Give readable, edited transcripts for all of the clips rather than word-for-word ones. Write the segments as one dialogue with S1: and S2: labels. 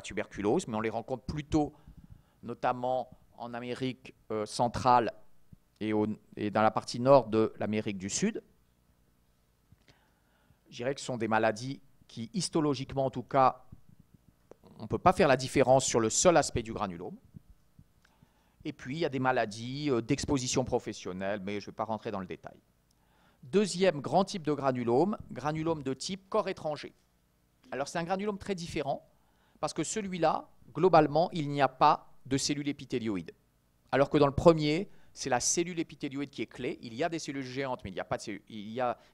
S1: tuberculose, mais on les rencontre plutôt notamment en Amérique centrale et dans la partie nord de l'Amérique du Sud. Je dirais que ce sont des maladies qui, histologiquement en tout cas, on ne peut pas faire la différence sur le seul aspect du granulome. Et puis, il y a des maladies d'exposition professionnelle, mais je ne vais pas rentrer dans le détail. Deuxième grand type de granulome de type corps étranger. Alors, c'est un granulome très différent, parce que celui-là, globalement, il n'y a pas de cellules épithélioïdes. Alors que dans le premier, c'est la cellule épithélioïde qui est clé. Il y a des cellules géantes, mais il n'y a pas de cellules.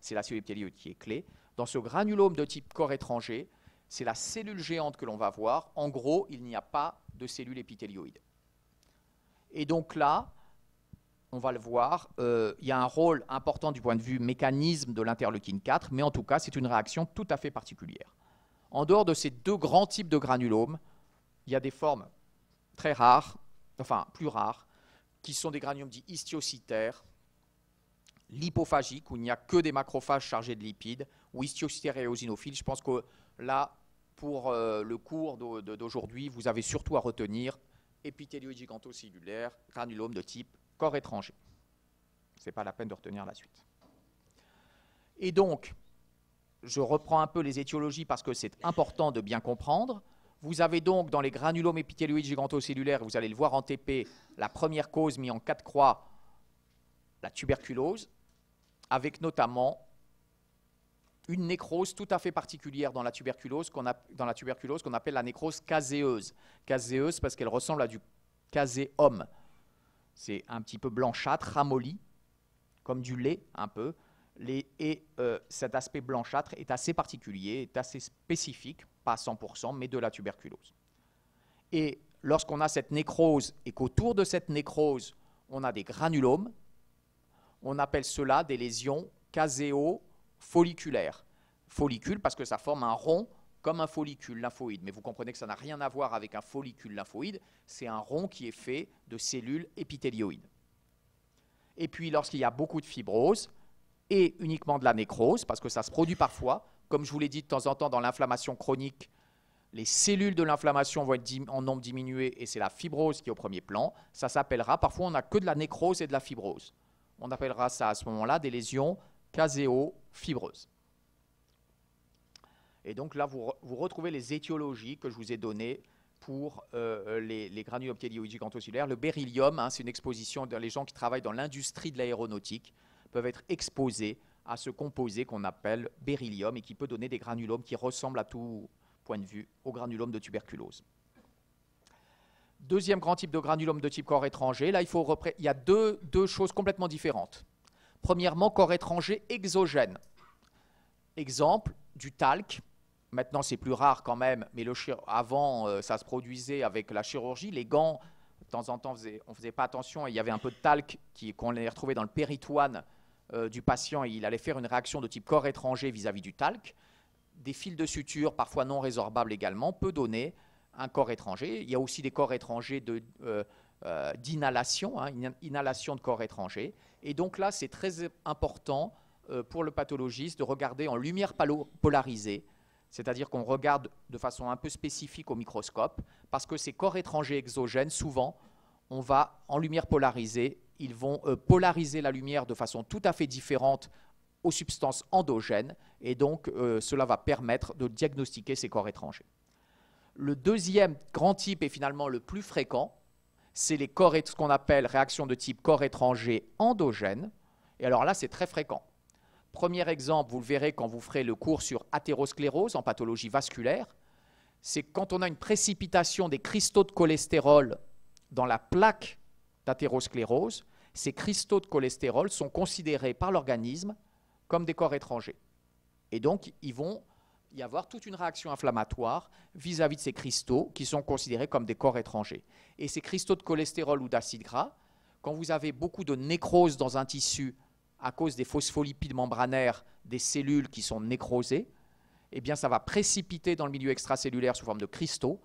S1: C'est la cellule épithélioïde qui est clé. Dans ce granulome de type corps étranger, c'est la cellule géante que l'on va voir. En gros, il n'y a pas de cellules épithélioïdes. Et donc là, on va le voir, il y a un rôle important du point de vue mécanisme de l'interleukine 4, mais en tout cas, c'est une réaction tout à fait particulière. En dehors de ces deux grands types de granulomes, il y a des formes très rares, enfin plus rares, qui sont des granulomes dits histiocytaires, lipophagiques, où il n'y a que des macrophages chargés de lipides, ou histiocytaires et éosinophiles. Je pense que là, pour le cours d'aujourd'hui, vous avez surtout à retenir épithélioïde gigantocellulaire, granulome de type corps étranger. Ce n'est pas la peine de retenir la suite. Et donc, je reprends un peu les étiologies parce que c'est important de bien comprendre. Vous avez donc dans les granulomes épithélioïdes gigantocellulaires, vous allez le voir en TP, la première cause mise en 4 croix, la tuberculose, avec notamment une nécrose tout à fait particulière dans la tuberculose qu'on appelle la nécrose caséeuse. Caséeuse parce qu'elle ressemble à du caséum. C'est un petit peu blanchâtre, ramolli, comme du lait un peu. Cet aspect blanchâtre est assez particulier, est assez spécifique, pas à 100%, mais de la tuberculose. Et lorsqu'on a cette nécrose et qu'autour de cette nécrose, on a des granulomes, on appelle cela des lésions caséo-folliculaires. Follicule parce que ça forme un rond comme un follicule lymphoïde. Mais vous comprenez que ça n'a rien à voir avec un follicule lymphoïde, c'est un rond qui est fait de cellules épithélioïdes. Et puis lorsqu'il y a beaucoup de fibrose, et uniquement de la nécrose, parce que ça se produit parfois, comme je vous l'ai dit de temps en temps dans l'inflammation chronique, les cellules de l'inflammation vont être en nombre diminué et c'est la fibrose qui est au premier plan. Ça s'appellera, parfois on n'a que de la nécrose et de la fibrose. On appellera ça à ce moment-là des lésions caséo-fibreuses. Et donc là, vous retrouvez les étiologies que je vous ai données pour les granules épithélioïdes gigantocellulaires. Le beryllium, hein, c'est une exposition, les gens qui travaillent dans l'industrie de l'aéronautique peuvent être exposés à ce composé qu'on appelle beryllium et qui peut donner des granulomes qui ressemblent à tout point de vue au granulome de tuberculose. Deuxième grand type de granulome de type corps étranger, là il y a deux choses complètement différentes. Premièrement, corps étranger exogène. Exemple, du talc. Maintenant c'est plus rare quand même, mais avant ça se produisait avec la chirurgie. Les gants, de temps en temps on ne faisait pas attention et il y avait un peu de talc qu'on allait retrouver dans le péritoine du patient et il allait faire une réaction de type corps étranger vis-à-vis du talc. Des fils de suture, parfois non résorbables également, peut donner un corps étranger. Il y a aussi des corps étrangers d'inhalation, hein, inhalation de corps étranger. Et donc là, c'est très important pour le pathologiste de regarder en lumière polarisée, c'est-à-dire qu'on regarde de façon un peu spécifique au microscope, parce que ces corps étrangers exogènes, souvent, on va en lumière polarisée, ils vont polariser la lumière de façon tout à fait différente aux substances endogènes, et donc cela va permettre de diagnostiquer ces corps étrangers. Le deuxième grand type, et finalement le plus fréquent, c'est ce qu'on appelle réaction de type corps étranger endogène, et alors là c'est très fréquent. Premier exemple, vous le verrez quand vous ferez le cours sur athérosclérose en pathologie vasculaire, c'est quand on a une précipitation des cristaux de cholestérol dans la plaque d'athérosclérose, ces cristaux de cholestérol sont considérés par l'organisme comme des corps étrangers. Et donc, il va y avoir toute une réaction inflammatoire vis-à-vis de ces cristaux qui sont considérés comme des corps étrangers. Et ces cristaux de cholestérol ou d'acide gras, quand vous avez beaucoup de nécrose dans un tissu à cause des phospholipides membranaires des cellules qui sont nécrosées, eh bien, ça va précipiter dans le milieu extracellulaire sous forme de cristaux.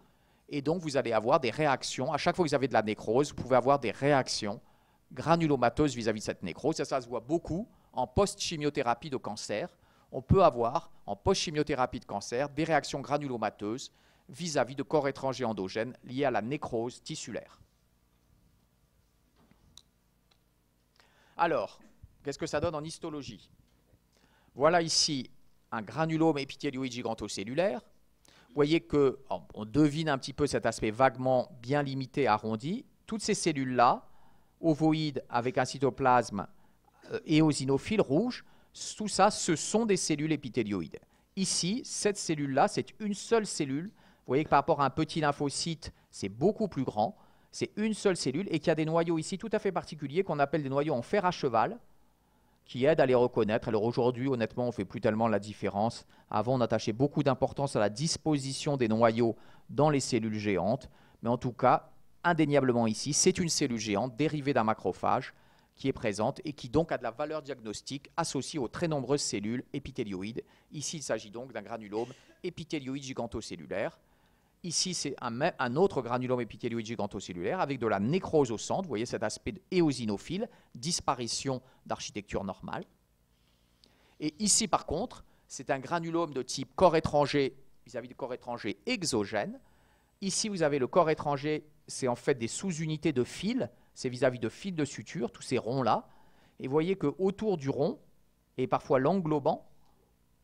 S1: Et donc, vous allez avoir des réactions. À chaque fois que vous avez de la nécrose, vous pouvez avoir des réactions granulomateuses vis-à-vis de cette nécrose. Et ça se voit beaucoup en post-chimiothérapie de cancer. On peut avoir, en post-chimiothérapie de cancer, des réactions granulomateuses vis-à-vis de corps étrangers endogènes liés à la nécrose tissulaire. Alors, qu'est-ce que ça donne en histologie? Voilà ici un granulome épithélioïde gigantocellulaire. Vous voyez qu'on devine un petit peu cet aspect vaguement bien limité, arrondi. Toutes ces cellules-là, ovoïdes avec un cytoplasme éosinophile rouge, tout ça, ce sont des cellules épithélioïdes. Ici, cette cellule-là, c'est une seule cellule. Vous voyez que par rapport à un petit lymphocyte, c'est beaucoup plus grand. C'est une seule cellule et qu'il y a des noyaux ici tout à fait particuliers qu'on appelle des noyaux en fer à cheval qui aident à les reconnaître. Alors aujourd'hui, honnêtement, on ne fait plus tellement la différence. Avant, on attachait beaucoup d'importance à la disposition des noyaux dans les cellules géantes. Mais en tout cas, indéniablement ici, c'est une cellule géante dérivée d'un macrophage qui est présente et qui donc a de la valeur diagnostique associée aux très nombreuses cellules épithélioïdes. Ici, il s'agit donc d'un granulome épithélioïde gigantocellulaire. Ici, c'est un autre granulome épithélioïde gigantocellulaire avec de la nécrose au centre. Vous voyez cet aspect éosinophile, disparition d'architecture normale. Et ici, par contre, c'est un granulome de type corps étranger vis-à-vis du corps étranger exogène. Ici, vous avez le corps étranger, c'est en fait des sous-unités de fils, c'est vis-à-vis de fils de suture, tous ces ronds-là. Et vous voyez qu'autour du rond, et parfois l'englobant,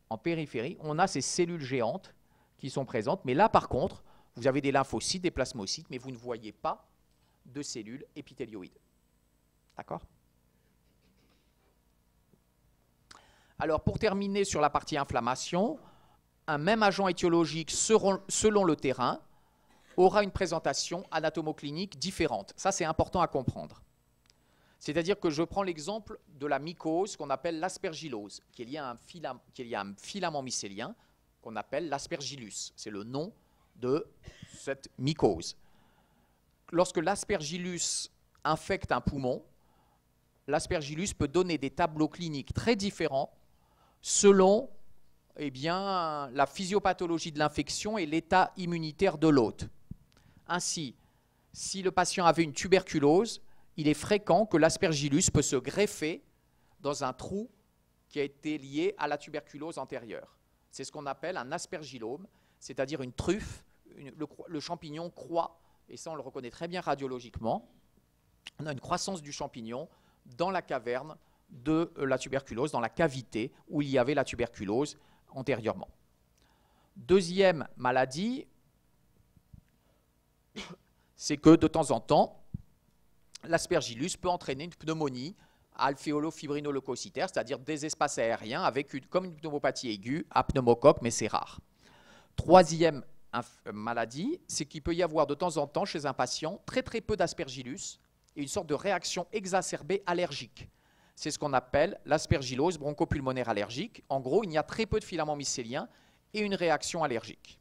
S1: en périphérie, on a ces cellules géantes qui sont présentes. Mais là, par contre, vous avez des lymphocytes, des plasmocytes, mais vous ne voyez pas de cellules épithélioïdes. D'accord? Alors, pour terminer sur la partie inflammation, un même agent étiologique, selon le terrain, aura une présentation anatomoclinique différente. Ça, c'est important à comprendre. C'est-à-dire que je prends l'exemple de la mycose qu'on appelle l'aspergillose, qui est liée à un filament mycélien qu'on appelle l'aspergillus. C'est le nom de cette mycose. Lorsque l'aspergillus infecte un poumon, l'aspergillus peut donner des tableaux cliniques très différents selon la physiopathologie de l'infection et l'état immunitaire de l'hôte. Ainsi, si le patient avait une tuberculose, il est fréquent que l'aspergillus peut se greffer dans un trou qui a été lié à la tuberculose antérieure. C'est ce qu'on appelle un aspergillome, c'est-à-dire une truffe. Le champignon croît, et ça on le reconnaît très bien radiologiquement. On a une croissance du champignon dans la caverne de la tuberculose, dans la cavité où il y avait la tuberculose antérieurement. Deuxième maladie, c'est que de temps en temps, l'aspergillus peut entraîner une pneumonie alvéolo-fibrinoleucocytaire, c'est-à-dire des espaces aériens avec comme une pneumopathie aiguë à pneumocoque, mais c'est rare. Troisième maladie, c'est qu'il peut y avoir de temps en temps chez un patient très peu d'aspergillus et une sorte de réaction exacerbée allergique. C'est ce qu'on appelle l'aspergillose bronchopulmonaire allergique. En gros, il y a très peu de filaments mycéliens et une réaction allergique.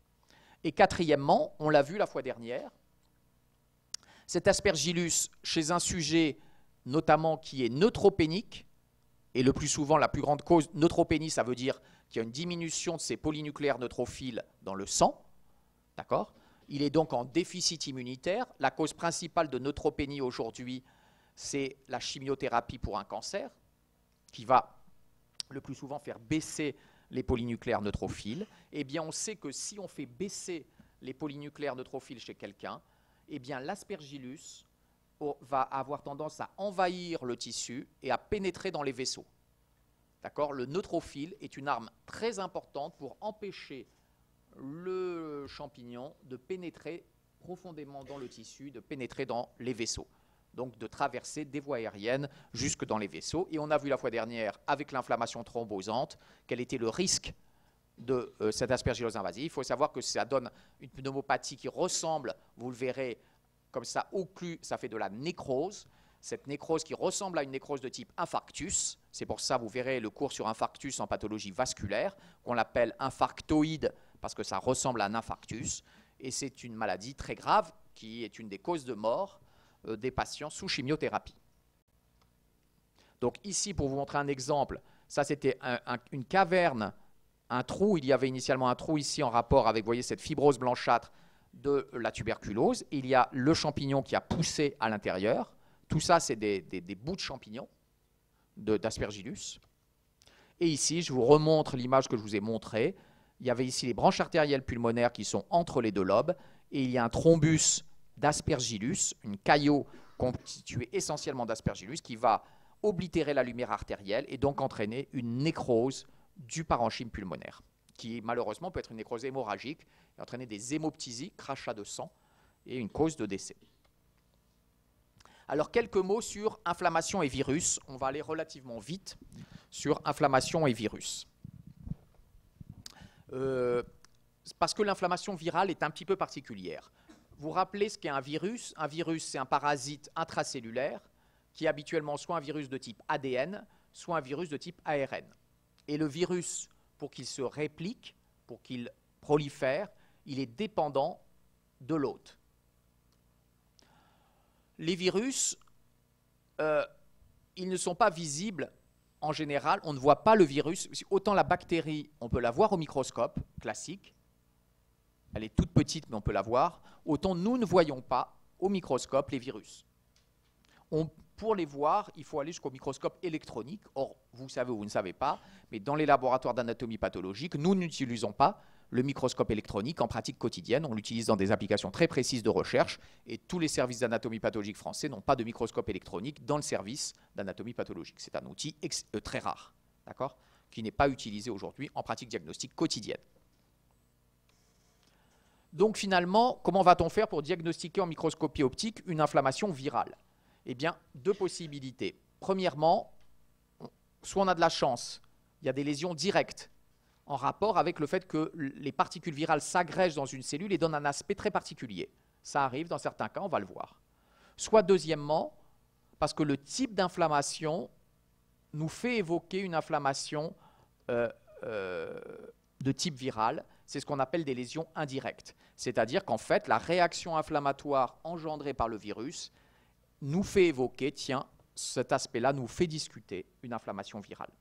S1: Et quatrièmement, on l'a vu la fois dernière, cet aspergillus chez un sujet notamment qui est neutropénique, et le plus souvent la plus grande cause, neutropénie, ça veut dire qu'il y a une diminution de ces polynucléaires neutrophiles dans le sang, d'accord ? Il est donc en déficit immunitaire. La cause principale de neutropénie aujourd'hui, c'est la chimiothérapie pour un cancer, qui va le plus souvent faire baisser les polynucléaires neutrophiles. Eh bien, on sait que si on fait baisser les polynucléaires neutrophiles chez quelqu'un, eh bien, l'aspergillus va avoir tendance à envahir le tissu et à pénétrer dans les vaisseaux. D'accord ? Le neutrophile est une arme très importante pour empêcher le champignon de pénétrer profondément dans le tissu, de pénétrer dans les vaisseaux. Donc de traverser des voies aériennes jusque dans les vaisseaux. Et on a vu la fois dernière, avec l'inflammation thrombosante, quel était le risque de cette aspergillose invasive. Il faut savoir que ça donne une pneumopathie qui ressemble, vous le verrez, comme ça, occlut, ça fait de la nécrose. Cette nécrose qui ressemble à une nécrose de type infarctus. C'est pour ça, vous verrez le cours sur infarctus en pathologie vasculaire, qu'on l'appelle infarctoïde, parce que ça ressemble à un infarctus. Et c'est une maladie très grave qui est une des causes de mort des patients sous chimiothérapie. Donc ici, pour vous montrer un exemple, ça c'était une caverne, un trou. Il y avait initialement un trou ici en rapport avec, vous voyez, cette fibrose blanchâtre de la tuberculose. Il y a le champignon qui a poussé à l'intérieur. Tout ça, c'est des bouts de champignons d'aspergillus. Et ici, je vous remontre l'image que je vous ai montrée. Il y avait ici les branches artérielles pulmonaires qui sont entre les deux lobes, et il y a un thrombus d'aspergillus, une caillot constituée essentiellement d'aspergillus, qui va oblitérer la lumière artérielle et donc entraîner une nécrose du parenchyme pulmonaire, qui malheureusement peut être une nécrose hémorragique et entraîner des hémoptysies, crachats de sang, et une cause de décès. Alors, quelques mots sur inflammation et virus. On va aller relativement vite sur inflammation et virus. Parce que l'inflammation virale est un petit peu particulière. Vous vous rappelez ce qu'est un virus? Un virus, c'est un parasite intracellulaire qui est habituellement soit un virus de type ADN, soit un virus de type ARN. Et le virus, pour qu'il se réplique, pour qu'il prolifère, il est dépendant de l'hôte. Les virus, ils ne sont pas visibles en général. On ne voit pas le virus. Autant la bactérie, on peut la voir au microscope classique. Elle est toute petite, mais on peut la voir. Autant nous ne voyons pas au microscope les virus. Pour les voir, il faut aller jusqu'au microscope électronique. Or, vous savez ou vous ne savez pas, mais dans les laboratoires d'anatomie pathologique, nous n'utilisons pas le microscope électronique en pratique quotidienne. On l'utilise dans des applications très précises de recherche et tous les services d'anatomie pathologique français n'ont pas de microscope électronique dans le service d'anatomie pathologique. C'est un outil très rare, d'accord, qui n'est pas utilisé aujourd'hui en pratique diagnostique quotidienne. Donc finalement, comment va-t-on faire pour diagnostiquer en microscopie optique une inflammation virale? Eh bien, deux possibilités. Premièrement, soit on a de la chance, il y a des lésions directes en rapport avec le fait que les particules virales s'agrègent dans une cellule et donnent un aspect très particulier. Ça arrive dans certains cas, on va le voir. Soit deuxièmement, parce que le type d'inflammation nous fait évoquer une inflammation de type viral, c'est ce qu'on appelle des lésions indirectes. C'est-à-dire qu'en fait, la réaction inflammatoire engendrée par le virus nous fait évoquer, tiens, cet aspect-là nous fait discuter une inflammation virale.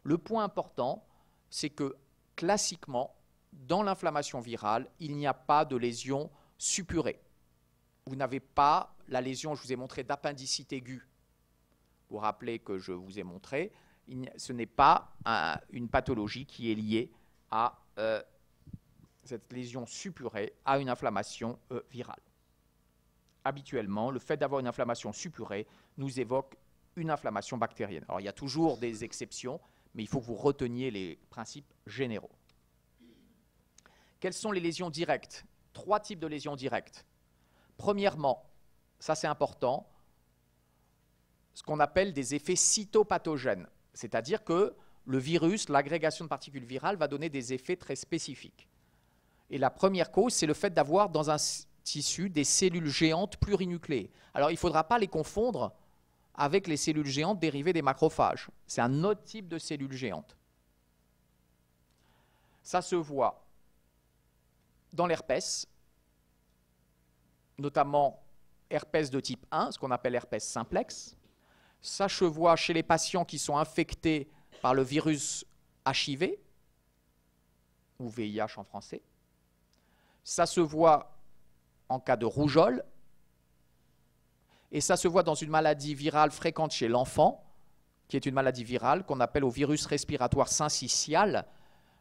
S1: Le point important, c'est que classiquement, dans l'inflammation virale, il n'y a pas de lésion suppurée. Vous n'avez pas la lésion, je vous ai montré, d'appendicite aiguë. Vous vous rappelez que je vous ai montré, ce n'est pas une pathologie qui est liée à cette lésion suppurée, à une inflammation virale. Habituellement, le fait d'avoir une inflammation suppurée nous évoque une inflammation bactérienne. Alors, il y a toujours des exceptions, mais il faut que vous reteniez les principes généraux. Quelles sont les lésions directes? 3 types de lésions directes. Premièrement, ça c'est important, ce qu'on appelle des effets cytopathogènes, c'est-à-dire que le virus, l'agrégation de particules virales, va donner des effets très spécifiques. Et la première cause, c'est le fait d'avoir dans un tissu des cellules géantes plurinucléées. Alors, il ne faudra pas les confondre avec les cellules géantes dérivées des macrophages. C'est un autre type de cellules géantes. Ça se voit dans l'herpès, notamment herpès de type 1, ce qu'on appelle herpès simplex. Ça se voit chez les patients qui sont infectés par le virus HIV, ou VIH en français. Ça se voit en cas de rougeole, et ça se voit dans une maladie virale fréquente chez l'enfant, qui est une maladie virale qu'on appelle au virus respiratoire syncytial.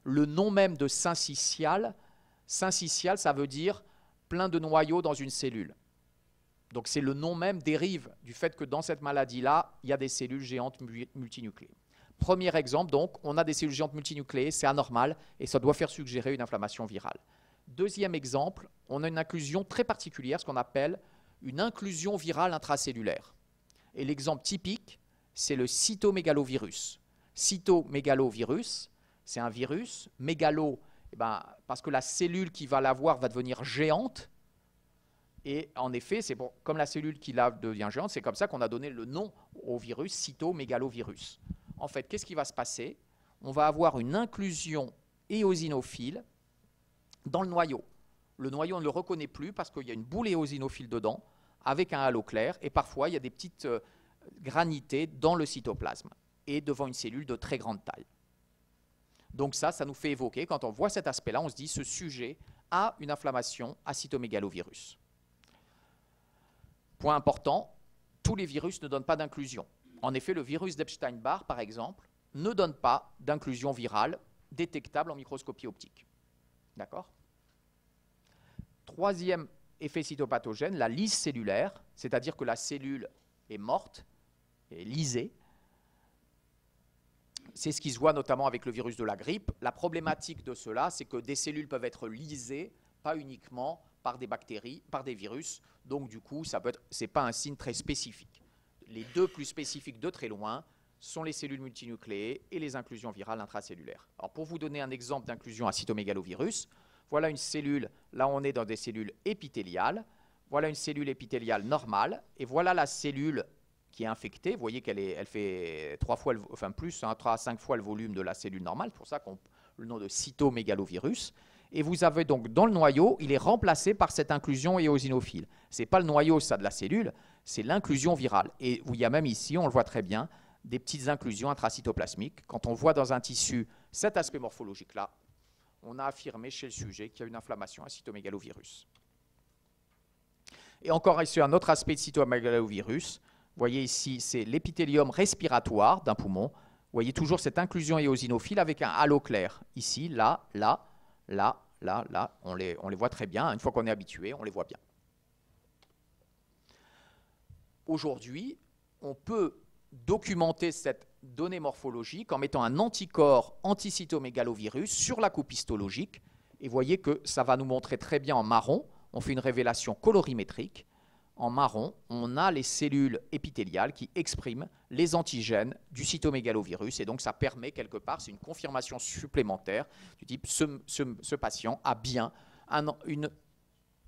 S1: Le nom même de syncytial, ça veut dire plein de noyaux dans une cellule. Donc c'est le nom même dérive du fait que dans cette maladie-là, il y a des cellules géantes multinucléées. Premier exemple, donc, on a des cellules géantes multinucléées, c'est anormal, et ça doit faire suggérer une inflammation virale. Deuxième exemple, on a une inclusion très particulière, ce qu'on appelle une inclusion virale intracellulaire. Et l'exemple typique, c'est le cytomégalovirus. Cytomégalovirus, c'est un virus. Mégalo, parce que la cellule qui va l'avoir va devenir géante. Et en effet, c'est comme la cellule qui la devient géante, c'est comme ça qu'on a donné le nom au virus cytomégalovirus. En fait, qu'est-ce qui va se passer? On va avoir une inclusion éosinophile dans le noyau. Le noyau, on ne le reconnaît plus parce qu'il y a une boule éosinophile dedans avec un halo clair et parfois il y a des petites granités dans le cytoplasme et devant une cellule de très grande taille. Donc ça nous fait évoquer, quand on voit cet aspect-là, on se dit ce sujet a une inflammation à cytomégalovirus. Point important, tous les virus ne donnent pas d'inclusion. En effet, le virus d'Epstein-Barr, par exemple, ne donne pas d'inclusion virale détectable en microscopie optique. D'accord? Troisième effet cytopathogène, la lyse cellulaire, c'est-à-dire que la cellule est morte, est lysée. C'est ce qui se voit notamment avec le virus de la grippe. La problématique de cela, c'est que des cellules peuvent être lysées, pas uniquement par des bactéries, par des virus. Donc du coup, ce n'est pas un signe très spécifique. Les deux plus spécifiques de très loin sont les cellules multinucléées et les inclusions virales intracellulaires. Alors pour vous donner un exemple d'inclusion à cytomégalovirus, voilà une cellule, là on est dans des cellules épithéliales, voilà une cellule épithéliale normale, et voilà la cellule qui est infectée. Vous voyez qu'elle fait 3 fois, enfin plus, 3 à 5 fois le volume de la cellule normale, c'est pour ça qu'on le nom de cytomégalovirus. Et vous avez donc dans le noyau, il est remplacé par cette inclusion éosinophile. Ce n'est pas le noyau, ça, de la cellule, c'est l'inclusion virale. Et il y a même ici, on le voit très bien, des petites inclusions intracytoplasmiques. Quand on voit dans un tissu cet aspect morphologique-là, on a affirmé chez le sujet qu'il y a une inflammation à cytomégalovirus. Et encore ici, un autre aspect de cytomégalovirus. Vous voyez ici, c'est l'épithélium respiratoire d'un poumon. Vous voyez toujours cette inclusion éosinophile avec un halo clair. Ici, là, là, là, là, là. On les voit très bien. Une fois qu'on est habitué, on les voit bien. Aujourd'hui, on peut documenter cette donnée morphologique en mettant un anticorps anticytomégalovirus sur la coupe histologique. Et vous voyez que ça va nous montrer très bien en marron. On fait une révélation colorimétrique. En marron, on a les cellules épithéliales qui expriment les antigènes du cytomégalovirus. Et donc, ça permet quelque part, c'est une confirmation supplémentaire du type ce patient a bien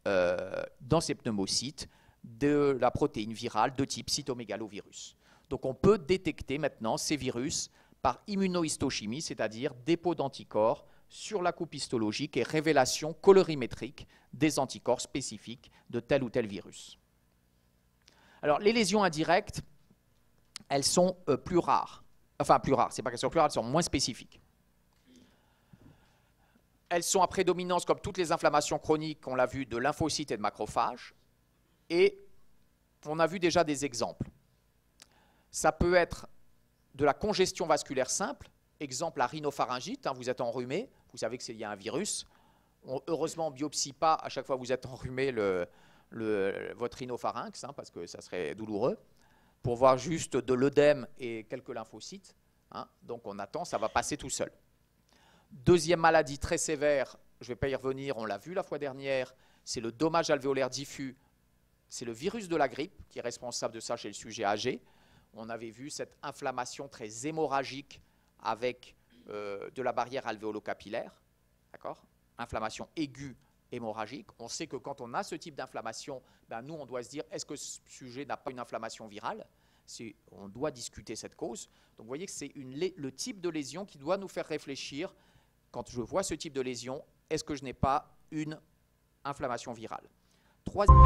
S1: dans ses pneumocytes de la protéine virale de type cytomégalovirus. Donc, on peut détecter maintenant ces virus par immunohistochimie, c'est-à-dire dépôt d'anticorps sur la coupe histologique et révélation colorimétrique des anticorps spécifiques de tel ou tel virus. Alors, les lésions indirectes, elles sont plus rares. Enfin, plus rares, c'est pas qu'elles sont plus rares, elles sont moins spécifiques. Elles sont à prédominance, comme toutes les inflammations chroniques, on l'a vu, de lymphocytes et de macrophages. Et on a vu déjà des exemples. Ça peut être de la congestion vasculaire simple, exemple la rhinopharyngite, vous êtes enrhumé, vous savez que c'est lié à un virus. Heureusement, on ne biopsie pas à chaque fois que vous êtes enrhumé votre rhinopharynx, parce que ça serait douloureux, pour voir juste de l'œdème et quelques lymphocytes. Donc on attend, ça va passer tout seul. Deuxième maladie très sévère, je ne vais pas y revenir, on l'a vu la fois dernière, c'est le dommage alvéolaire diffus. C'est le virus de la grippe qui est responsable de ça chez le sujet âgé. On avait vu cette inflammation très hémorragique avec de la barrière alvéolo-capillaire, d'accord ? Inflammation aiguë hémorragique. On sait que quand on a ce type d'inflammation, nous, on doit se dire, est-ce que ce sujet n'a pas une inflammation virale ? On doit discuter cette cause. Donc, vous voyez que c'est le type de lésion qui doit nous faire réfléchir, quand je vois ce type de lésion, est-ce que je n'ai pas une inflammation virale ? Troisième